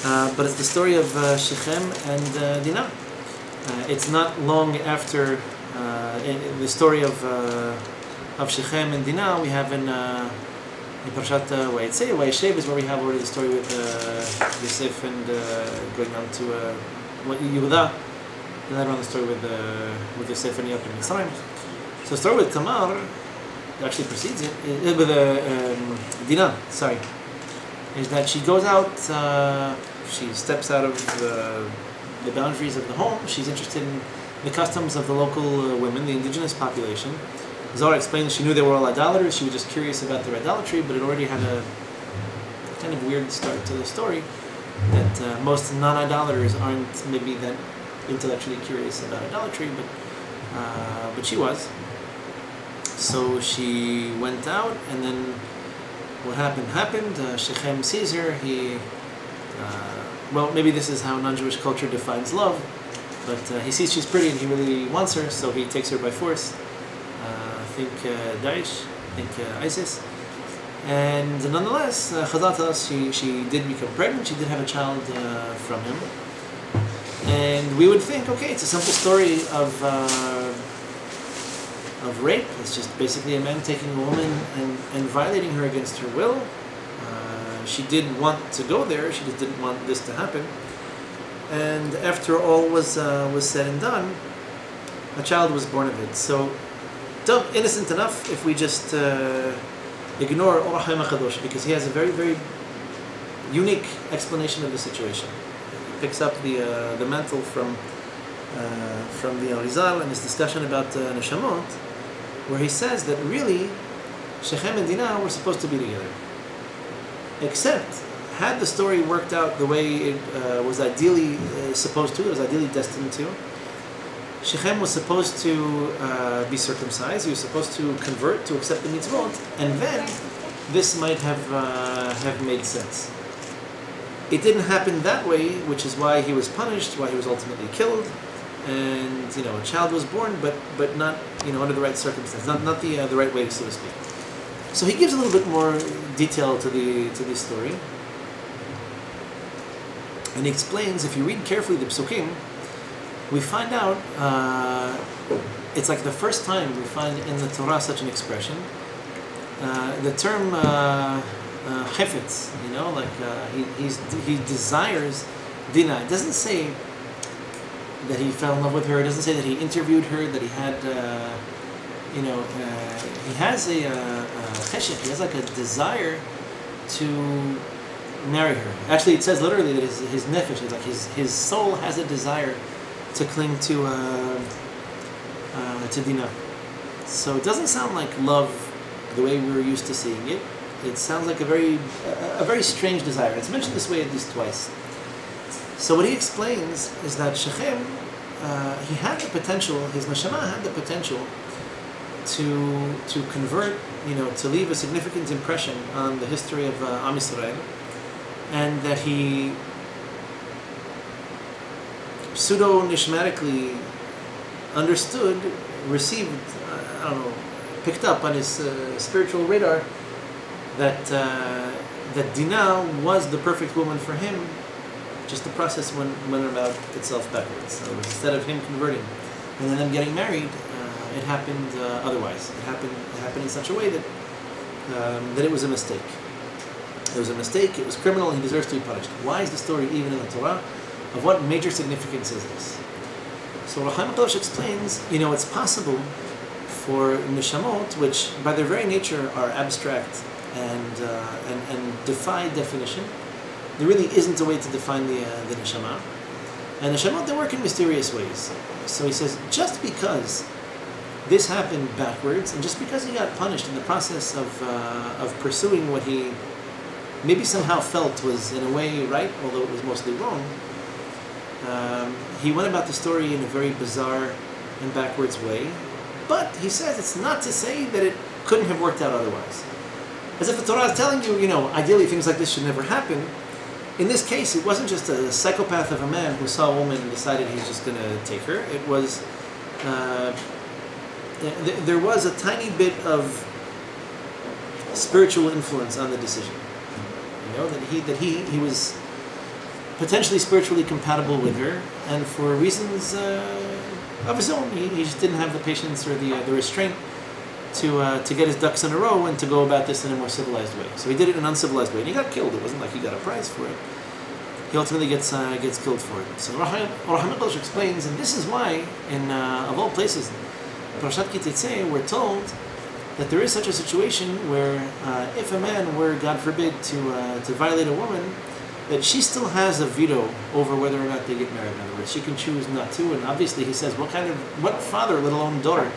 but it's the story of Shekhem and Dinah. It's not long after the story of Shekhem and Dinah. We have in Parashat Vayeshev is where we have already the story with Yosef and going on to Yehuda. And later on the story with Yosef and Elkin and Mitzrayim. So the story with Tamar actually precedes it with Dinah. Sorry, is that she goes out. She steps out of the boundaries of the home. She's interested in the customs of the local women, the indigenous population. Zohar explains she knew they were all idolaters. She was just curious about their idolatry, but it already had a kind of weird start to the story that most non-idolaters aren't maybe that intellectually curious about idolatry, but she was. So she went out, and then what happened. Shekhem sees her. He, well, maybe this is how non-Jewish culture defines love, but he sees she's pretty and he really wants her, so he takes her by force. Think Daesh, think ISIS, and nonetheless, Chazal tells us she did become pregnant. She did have a child from him, and we would think, okay, it's a simple story of rape. It's just basically a man taking a woman and violating her against her will. She did want to go there. She just didn't want this to happen. And after all was said and done, a child was born of it. So. Innocent enough if we just ignore Or HaChaim HaKadosh, because he has a very, very unique explanation of the situation. He picks up the mantle from the Arizal and his discussion about Neshamot, where he says that really Shekhem and Dinah were supposed to be together. Except, had the story worked out the way it was ideally supposed to, it was ideally destined to, Shekhem was supposed to be circumcised. He was supposed to convert to accept the mitzvot, and then this might have made sense. It didn't happen that way, which is why he was punished, why he was ultimately killed, and a child was born, but not under the right circumstances, not the right way, so to speak. So he gives a little bit more detail to the story, and he explains. If you read carefully the psukim, we find out, it's like the first time we find in the Torah such an expression. The term chefetz, he desires Dinah. It doesn't say that he fell in love with her. It doesn't say that he interviewed her, that he had, he has a cheshek, he has like a desire to marry her. Actually, it says literally that his nefesh, it's like his soul has a desire to cling to Dinah. So it doesn't sound like love the way we were used to seeing it. It sounds like a very strange desire. It's mentioned this way at least twice. So what he explains is that Shekhem, he had the potential, his neshama had the potential to convert, to leave a significant impression on the history of Am Yisrael, and that he pseudo-nishmatically understood, received, picked up on his spiritual radar that that Dinah was the perfect woman for him. Just the process went about itself backwards. So instead of him converting and then them getting married, it happened otherwise. It happened in such a way that that it was a mistake. It was a mistake. It was criminal. He deserves to be punished. Why is the story even in the Torah? Of what major significance is this? So Shekhem Dinah explains, it's possible for neshamot, which by their very nature are abstract and defy definition. There really isn't a way to define the neshama. And neshamot, they work in mysterious ways. So he says, just because this happened backwards, and just because he got punished in the process of pursuing what he maybe somehow felt was in a way right, although it was mostly wrong, he went about the story in a very bizarre and backwards way. But he says it's not to say that it couldn't have worked out otherwise. As if the Torah is telling you, ideally things like this should never happen. In this case, it wasn't just a psychopath of a man who saw a woman and decided he's just going to take her. It was, there was a tiny bit of spiritual influence on the decision. That he was potentially spiritually compatible with her, and for reasons of his own, he just didn't have the patience or the restraint to get his ducks in a row and to go about this in a more civilized way. So he did it in an uncivilized way, and he got killed. It wasn't like he got a prize for it. He ultimately gets killed for it. So Shekhem Dinah explains, and this is why, in of all places, Parashat Ki Tetzei, we're told that there is such a situation where if a man were, God forbid, to violate a woman, that she still has a veto over whether or not they get married. In other words, she can choose not to. And obviously, he says, what father, let alone daughter,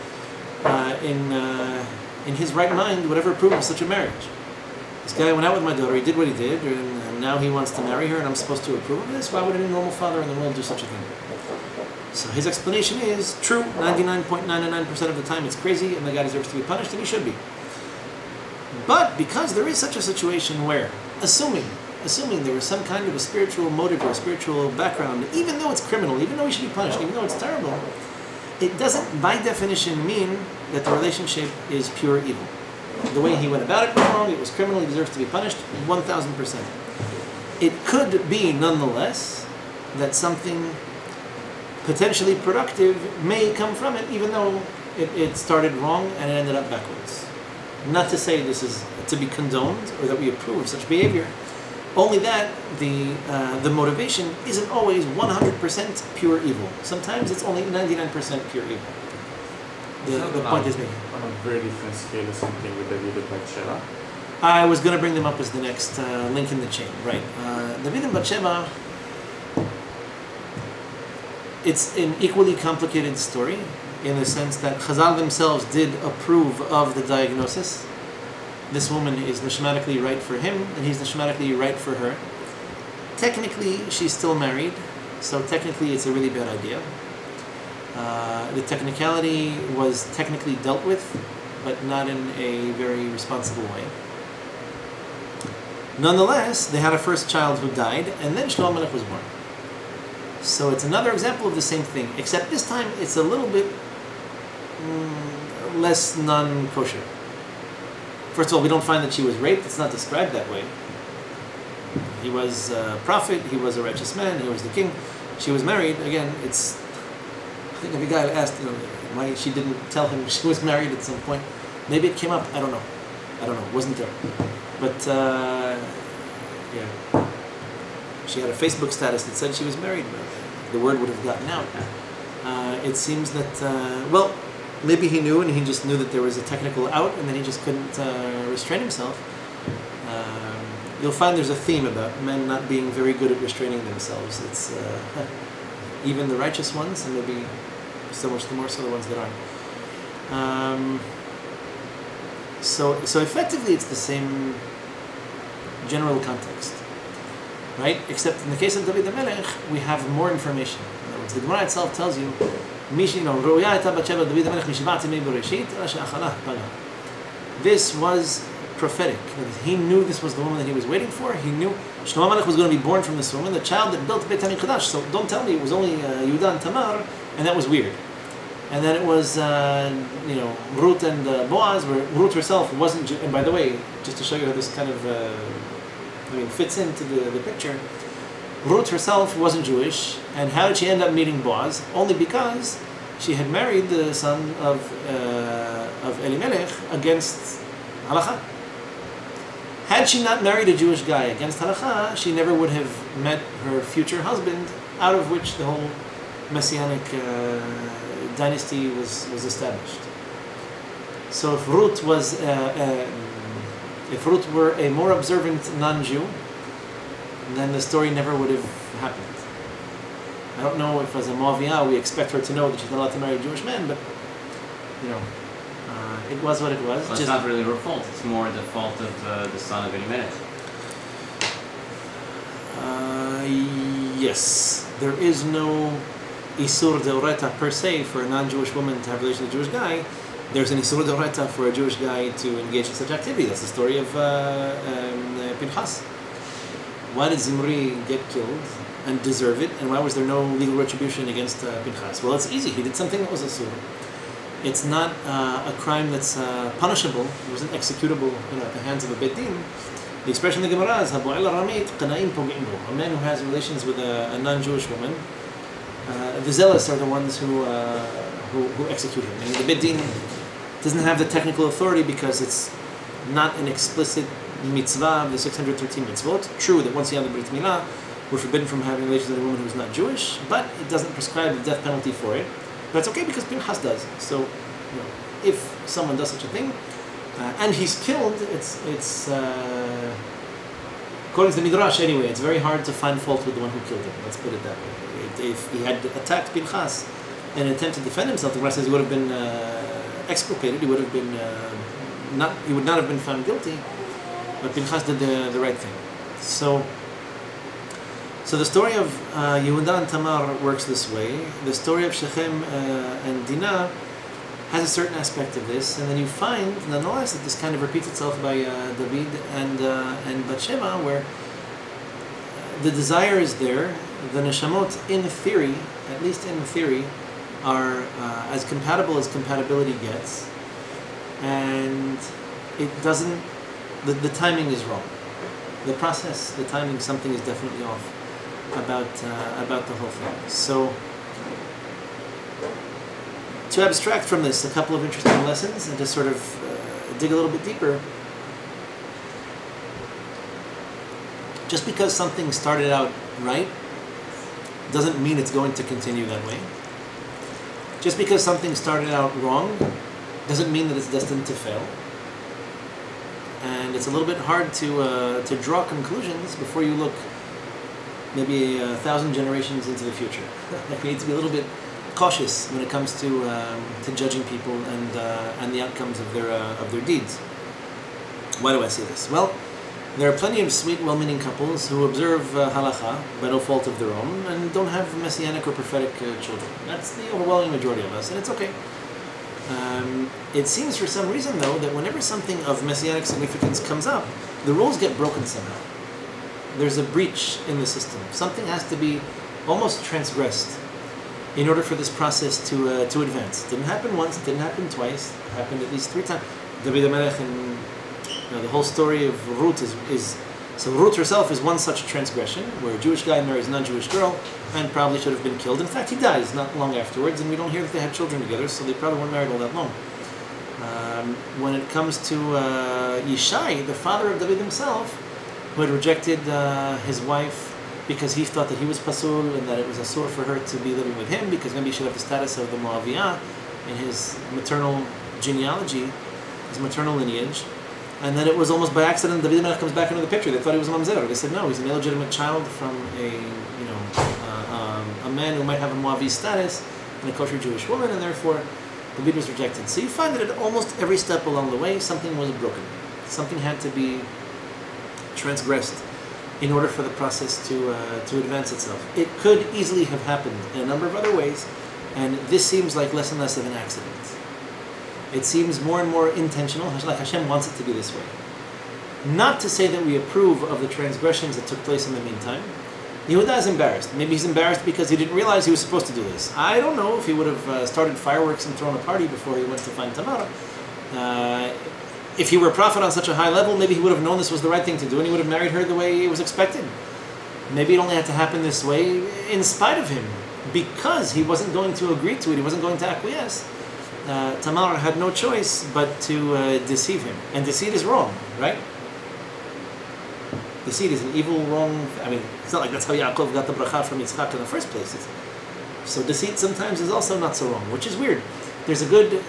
in his right mind would ever approve of such a marriage? This guy went out with my daughter. He did what he did, and now he wants to marry her, and I'm supposed to approve of this. Why would any normal father in the world do such a thing? So his explanation is true. 99.99% of the time, it's crazy, and the guy deserves to be punished, and he should be. But because there is such a situation where, assuming there was some kind of a spiritual motive or a spiritual background, even though it's criminal, even though he should be punished, even though it's terrible, it doesn't, by definition, mean that the relationship is pure evil. The way he went about it was wrong, it was criminal, he deserves to be punished, 1,000%. It could be, nonetheless, that something potentially productive may come from it, even though it started wrong and it ended up backwards. Not to say this is to be condoned or that we approve of such behavior, only that the motivation isn't always 100% pure evil. Sometimes it's only 99% pure evil. The point is made. On a very different scale or something with David and Bathsheba. I was going to bring them up as the next link in the chain. Right. David and Bathsheba, it's an equally complicated story in the sense that Chazal themselves did approve of the diagnosis. This woman is nishmatically right for him, and he's nishmatically right for her. Technically, she's still married, so technically it's a really bad idea. The technicality was technically dealt with, but not in a very responsible way. Nonetheless, they had a first child who died, and then Shlomo Melech was born. So it's another example of the same thing, except this time it's a little bit less non-kosher. First of all, we don't find that she was raped. It's not described that way. He was a prophet. He was a righteous man. He was the king. She was married. Again, it's... I think every guy asked, why she didn't tell him she was married at some point. Maybe it came up. I don't know. It wasn't there. But, yeah. She had a Facebook status that said she was married. But the word would have gotten out. It seems that, maybe he knew, and he just knew that there was a technical out, and then he just couldn't restrain himself. You'll find there's a theme about men not being very good at restraining themselves. It's even the righteous ones, and maybe so much the more so the ones that aren't. So effectively, it's the same general context, right? Except in the case of David HaMelech, we have more information. In other words, the Gemara itself tells you, this was prophetic. He knew this was the woman that he was waiting for. He knew Shlomo Melech was going to be born from this woman, the child that built Beit HaMikdash. So don't tell me it was only Yehudah and Tamar, and that was weird. And then it was, Ruth and Boaz, where Ruth herself wasn't Jew. And by the way, just to show you how this kind of, fits into the picture, Ruth herself wasn't Jewish. And how did she end up meeting Boaz? Only because she had married the son of Elimelech against Halakha. Had she not married a Jewish guy against Halakha, she never would have met her future husband, out of which the whole Messianic dynasty was established. So if Ruth were a more observant non-Jew, then the story never would have happened. I don't know if as a Moaviyah we expect her to know that she's not allowed to marry a Jewish man, but it was what it was. Well, it's not really her fault. It's more the fault of the son of Elimelech. Yes, there is no Isur Deoreta per se for a non-Jewish woman to have a relation with a Jewish guy. There's an Isur Deoreta for a Jewish guy to engage in such activity. That's the story of Pinchas. Why did Zimri get killed and deserve it? And why was there no legal retribution against Pinchas? Well, it's easy. He did something that was Isur. It's not a crime that's punishable. It wasn't executable at the hands of a Beit Din. The expression in the Gemara is, a man who has relations with a non-Jewish woman, the zealous are the ones who execute him. And the Beit Din doesn't have the technical authority because it's not an explicit mitzvah of the 613 mitzvot. True that once you have the Brit Milah, we're forbidden from having relations with a woman who's not Jewish, but it doesn't prescribe the death penalty for it. But it's okay because Pinchas does. So, if someone does such a thing, and he's killed, it's according to the Midrash anyway, it's very hard to find fault with the one who killed him. Let's put it that way. If he had attacked Pinchas in an attempt to defend himself, the Gemara says he would have been exculpated. He would have been he would not have been found guilty. But Pinchas did the right thing. So the story of Yehudah and Tamar works this way. The story of Shekhem and Dinah has a certain aspect of this, and then you find, nonetheless, that this kind of repeats itself by David and Bathsheba, where the desire is there. The neshamot, in theory, at least in theory, are as compatible as compatibility gets, and it doesn't. The timing is wrong. The process, the timing, something is definitely off about the whole thing. So, to abstract from this a couple of interesting lessons and to sort of dig a little bit deeper, just because something started out right doesn't mean it's going to continue that way. Just because something started out wrong doesn't mean that it's destined to fail. And it's a little bit hard to draw conclusions before you look maybe 1,000 generations into the future. You need to be a little bit cautious when it comes to judging people and the outcomes of their deeds. Why do I say this? Well, there are plenty of sweet, well-meaning couples who observe halakha by no fault of their own and don't have messianic or prophetic children. That's the overwhelming majority of us, and it's okay. It seems for some reason, though, that whenever something of messianic significance comes up, the rules get broken somehow. There's a breach in the system. Something has to be almost transgressed in order for this process to advance. It didn't happen once, it didn't happen twice, it happened at least 3 times. David HaMelech and the whole story of Ruth is so Ruth herself is one such transgression, where a Jewish guy marries a non-Jewish girl and probably should have been killed. In fact, he dies not long afterwards, and we don't hear that they had children together, so they probably weren't married all that long. When it comes to Yishai, the father of David himself, who had rejected his wife because he thought that he was pasul and that it was asur for her to be living with him because maybe she should have the status of the Moaviyah in his maternal genealogy, his maternal lineage. And then it was almost by accident David HaMelech comes back into the picture. They thought he was a mamzer. They said no, he's an illegitimate child from a man who might have a Moavi status and a kosher Jewish woman, and therefore the leader was rejected. So you find that at almost every step along the way, something was broken. Something had to be transgressed in order for the process to advance itself. It could easily have happened in a number of other ways, and this seems like less and less of an accident. It seems more and more intentional, like Hashem wants it to be this way. Not to say that we approve of the transgressions that took place in the meantime, Yehuda is embarrassed. Maybe he's embarrassed because he didn't realize he was supposed to do this. I don't know if he would have started fireworks and thrown a party before he went to find Tamar. If he were a prophet on such a high level, maybe he would have known this was the right thing to do and he would have married her the way it was expected. Maybe it only had to happen this way in spite of him, because he wasn't going to agree to it, he wasn't going to acquiesce. Tamar had no choice but to deceive him. And deceit is wrong, right? Deceit is an evil, wrong... I mean, it's not like that's how Yaakov got the bracha from Yitzchak in the first place. So deceit sometimes is also not so wrong, which is weird. There's a good,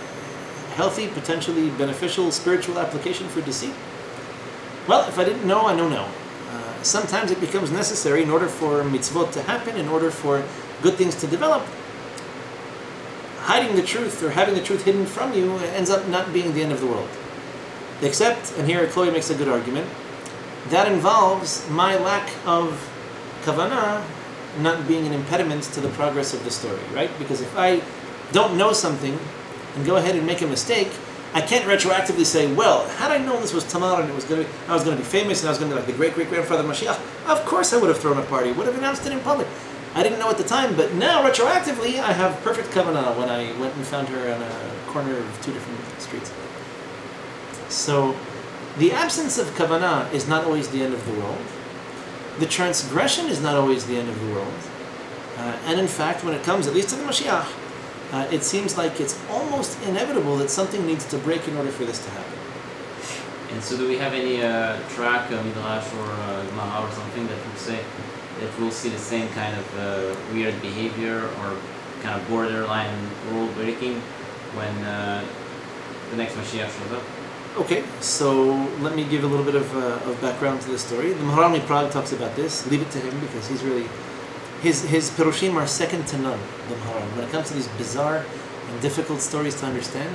healthy, potentially beneficial, spiritual application for deceit. Well, if I didn't know, I know now. Sometimes it becomes necessary in order for mitzvot to happen, in order for good things to develop. Hiding the truth or having the truth hidden from you ends up not being the end of the world. Except, and here Chloe makes a good argument, that involves my lack of kavanah not being an impediment to the progress of the story, right? Because if I don't know something and go ahead and make a mistake, I can't retroactively say, well, had I known this was Tamar and I was going to be famous and I was going to be like the great-great-grandfather of Mashiach, of course I would have thrown a party, would have announced it in public. I didn't know at the time, but now, retroactively, I have perfect kavanah when I went and found her on a corner of two different streets. So, the absence of kavanah is not always the end of the world. The transgression is not always the end of the world. And in fact, when it comes, at least to the Mashiach, it seems like it's almost inevitable that something needs to break in order for this to happen. And so do we have any track, Midrash or Gemara or something that would say that we'll see the same kind of weird behavior or kind of borderline rule breaking when the next Mashiach shows up? Okay, so let me give a little bit of background to the story. The Maharal Prague talks about this. Leave it to him because he's really... His Perushim are second to none, the Maharal. When it comes to these bizarre and difficult stories to understand,